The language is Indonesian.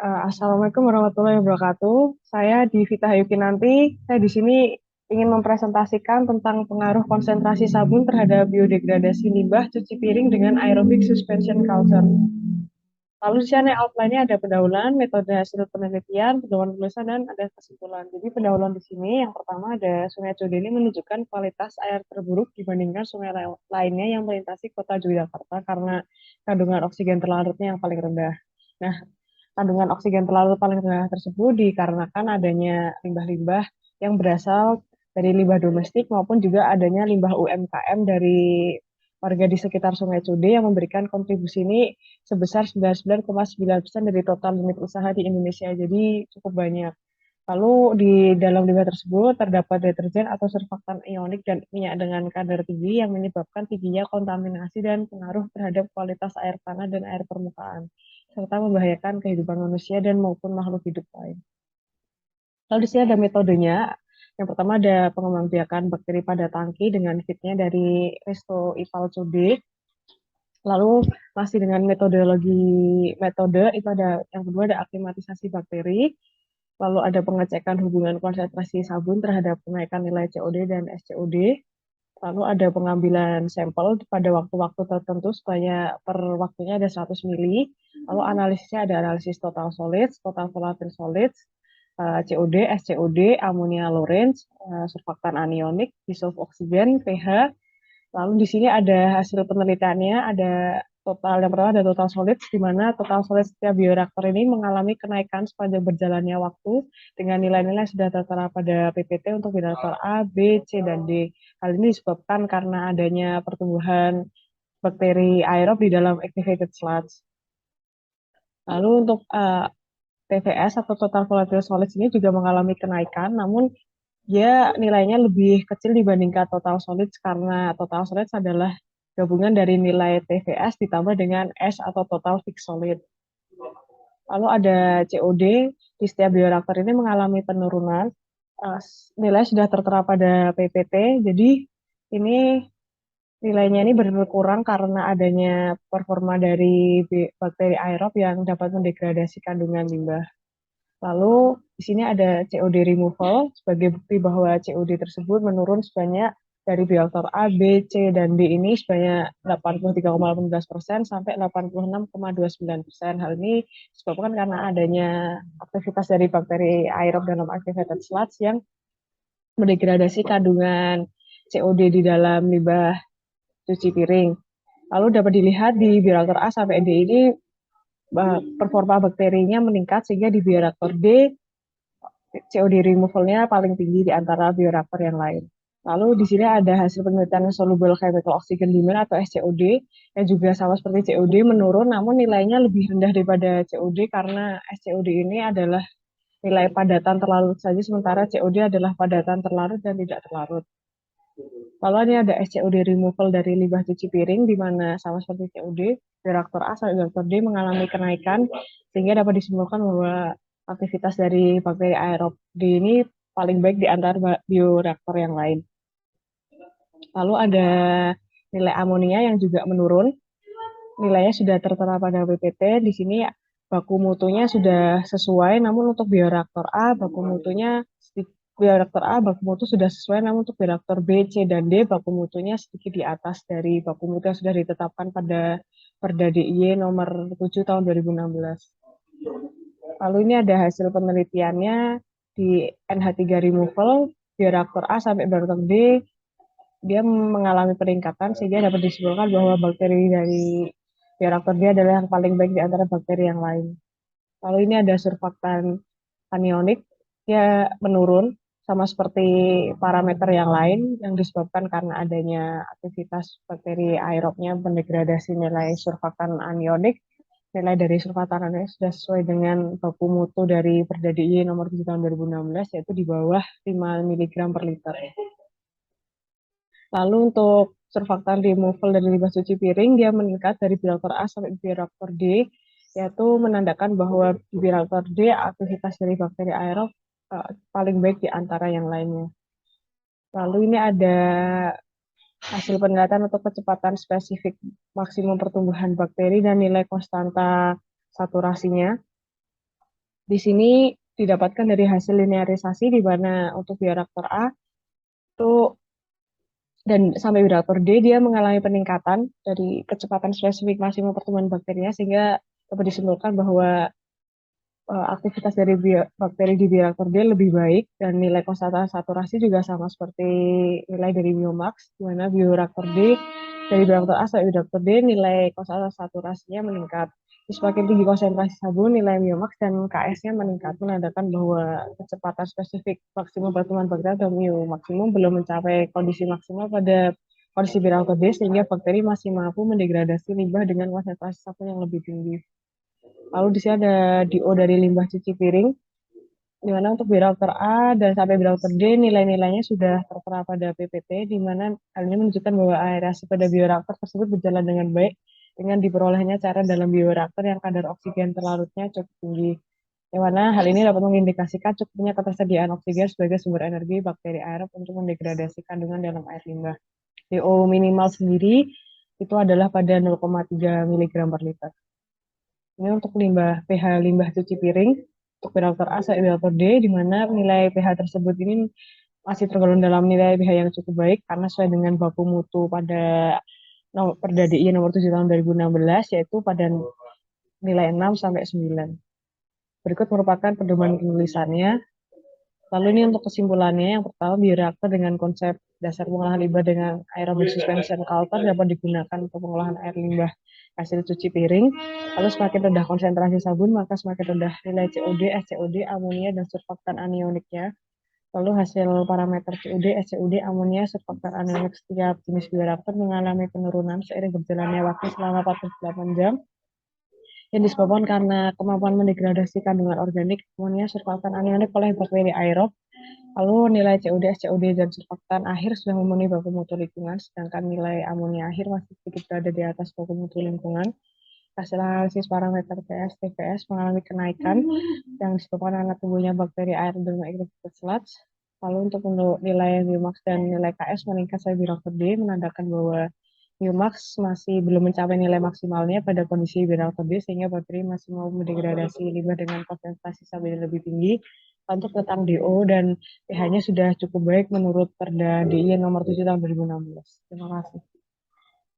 Assalamualaikum warahmatullahi wabarakatuh. Saya Divita Hayukinanti. Saya di sini ingin mempresentasikan tentang pengaruh konsentrasi sabun terhadap biodegradasi limbah cuci piring dengan aerobic suspension culture. Lalu di sana outline-nya ada pendahuluan, metode hasil penelitian, pedoman penulisan, dan ada kesimpulan. Jadi pendahuluan di sini yang pertama ada Sungai Code ini menunjukkan kualitas air terburuk dibandingkan sungai lainnya yang melintasi kota Yogyakarta karena kandungan oksigen terlarutnya yang paling rendah. Nah, kandungan oksigen terlarut paling rendah tersebut dikarenakan adanya limbah-limbah yang berasal dari limbah domestik maupun juga adanya limbah UMKM dari warga di sekitar Sungai Cude yang memberikan kontribusi ini sebesar 99,9% dari total unit usaha di Indonesia. Jadi cukup banyak. Lalu di dalam limbah tersebut terdapat deterjen atau surfaktan ionik dan minyak dengan kadar tinggi yang menyebabkan tingginya kontaminasi dan pengaruh terhadap kualitas air tanah dan air permukaan, serta membahayakan kehidupan manusia dan maupun makhluk hidup lain. Lalu di sini ada metodenya. Yang pertama ada pengembangbiakan bakteri pada tangki dengan fitnya dari Resto Ipal Cude. Lalu masih dengan metode itu ada yang kedua ada aklimatisasi bakteri. Lalu ada pengecekan hubungan konsentrasi sabun terhadap kenaikan nilai COD dan SCOD. Lalu ada pengambilan sampel pada waktu-waktu tertentu supaya per waktunya ada 100 mili. Lalu analisisnya ada analisis total solids, total volatile solids, COD, SCOD, ammonia Lorentz, surfaktan anionik, dissolved oksigen, pH. Lalu di sini ada hasil penelitiannya, ada total yang pertama ada total solid, di mana total solid setiap bioreaktor ini mengalami kenaikan sepanjang berjalannya waktu dengan nilai-nilai sudah tertera pada PPT untuk bioreaktor A, B, C, dan D. Hal ini disebabkan karena adanya pertumbuhan bakteri aerob di dalam activated sludge. Lalu untuk TVS atau total volatile solids ini juga mengalami kenaikan, namun dia nilainya lebih kecil dibandingkan total solids karena total solids adalah gabungan dari nilai TVS ditambah dengan S atau total fixed solid. Lalu ada COD di setiap bioreaktor ini mengalami penurunan. Nilai sudah tertera pada PPT, jadi ini nilainya ini berkurang karena adanya performa dari bakteri aerob yang dapat mendegradasi kandungan limbah. Lalu di sini ada COD removal sebagai bukti bahwa COD tersebut menurun sebanyak dari bioreaktor A, B, C, dan D ini sebanyak 83,18% sampai 86,29%. Hal ini disebabkan karena adanya aktivitas dari bakteri aerob dalam activated sludge yang mendegradasi kandungan COD di dalam limbah cuci piring. Lalu dapat dilihat di bioreaktor A sampai D ini performa bakterinya meningkat sehingga di bioreaktor D COD removal-nya paling tinggi di antara bioreaktor yang lain. Lalu di sini ada hasil penelitian soluble chemical oxygen demand atau SCOD yang juga sama seperti COD menurun namun nilainya lebih rendah daripada COD karena SCOD ini adalah nilai padatan terlarut saja sementara COD adalah padatan terlarut dan tidak terlarut. Lalu ini ada SCOD removal dari limbah cuci piring di mana sama seperti COD, bioreaktor A sampai bioreaktor D mengalami kenaikan sehingga dapat disimpulkan bahwa aktivitas dari bakteri aerob D ini paling baik di antara bioreaktor yang lain. Lalu ada nilai amonia yang juga menurun. Nilainya sudah tertera pada PPT. Di sini baku mutunya sudah sesuai, namun untuk bioreaktor A baku mutu sudah sesuai, namun untuk bioreaktor B, C, dan D baku mutunya sedikit di atas dari baku mutu yang sudah ditetapkan pada Perda DIY nomor 7 tahun 2016. Lalu ini ada hasil penelitiannya di NH3 removal, bioreaktor A sampai bioreaktor D, dia mengalami peningkatan sehingga dapat disimpulkan bahwa bakteri dari bioreaktor D adalah yang paling baik di antara bakteri yang lain. Lalu ini ada surfaktan anionik, dia menurun sama seperti parameter yang lain yang disebabkan karena adanya aktivitas bakteri aerobnya mendegradasi nilai surfaktan anionik. Nilai dari surfaktan anionik sudah sesuai dengan baku mutu dari Perda DIY nomor 7 tahun 2016 yaitu di bawah 5 mg per liter. Lalu untuk surfaktan removal dari limbah cuci piring, dia meningkat dari bioreaktor A sampai bioreaktor D, yaitu menandakan bahwa di bioreaktor D aktivitas dari bakteri aerob paling baik di antara yang lainnya. Lalu ini ada hasil penelitian untuk kecepatan spesifik maksimum pertumbuhan bakteri dan nilai konstanta saturasinya. Di sini didapatkan dari hasil linearisasi di mana untuk bioreaktor A itu dan sampai bioreaktor D dia mengalami peningkatan dari kecepatan spesifik maksimum pertumbuhan bakterinya sehingga dapat disimpulkan bahwa aktivitas dari bakteri di bioreaktor D lebih baik dan nilai konsentrasi saturasi juga sama seperti nilai dari biomax, di mana bioreaktor D dari bioreaktor A sampai bioreaktor D nilai konsentrasi saturasinya meningkat. Jadi semakin tinggi konsentrasi sabun, nilai biomax dan KS-nya meningkat, menandakan bahwa kecepatan spesifik maksimum pertumbuhan bakteri atau mu maksimum belum mencapai kondisi maksimal pada kondisi bioreaktor D sehingga bakteri masih mampu mendegradasi limbah dengan konsentrasi sabun yang lebih tinggi. Lalu di sini ada DO dari limbah cuci piring, di mana untuk bioreaktor A dan sampai bioreaktor D nilai-nilainya sudah tertera pada PPT, di mana hal ini menunjukkan bahwa aerasi pada bioreaktor tersebut berjalan dengan baik dengan diperolehnya cairan dalam bioreaktor yang kadar oksigen terlarutnya cukup tinggi. Di mana hal ini dapat mengindikasikan cukupnya ketersediaan oksigen sebagai sumber energi bakteri aerob untuk mendegradasi kandungan dalam air limbah. DO minimal sendiri itu adalah pada 0,3 mg per liter. Ini untuk pH limbah cuci piring untuk bioreaktor A sampai bioreaktor D, di mana nilai pH tersebut ini masih tergolong dalam nilai pH yang cukup baik karena sesuai dengan baku mutu pada Perda DI nomor 7 tahun 2016 yaitu pada nilai 6 sampai 9. Berikut merupakan pedoman penulisannya. Lalu ini untuk kesimpulannya, yang pertama bioreaktor dengan konsep dasar pengolahan limbah dengan aerobic suspension culture dapat digunakan untuk pengolahan air limbah hasil cuci piring. Lalu semakin rendah konsentrasi sabun, maka semakin rendah nilai COD, SCOD, amonia, dan surfaktan anioniknya. Lalu hasil parameter COD, SCOD, amonia, surfaktan anionik setiap jenis bioreaktor mengalami penurunan seiring berjalannya waktu selama 48 jam yang disebabkan karena kemampuan mendegradasi kandungan organik amonia surfaktan anionik oleh bakteri aerob. Lalu nilai COD, SCOD, dan surfaktan akhir sudah memenuhi baku mutu lingkungan, sedangkan nilai amonia akhir masih sedikit berada di atas baku mutu lingkungan. Hasil analisis parameter PS, TPS mengalami kenaikan yang disebabkan karena tumbuhnya bakteri air dan microbiota sludge. Lalu untuk nilai Biomax dan nilai KS meningkat saya bioreaktor D, menandakan bahwa Biomax masih belum mencapai nilai maksimalnya pada kondisi bioreaktor D, sehingga bakteri masih mau mendegradasi limbah dengan konsentrasi stabil lebih tinggi. Untuk tentang DO dan pH-nya sudah cukup baik menurut Perda DI nomor 7 tahun 2016. Terima kasih.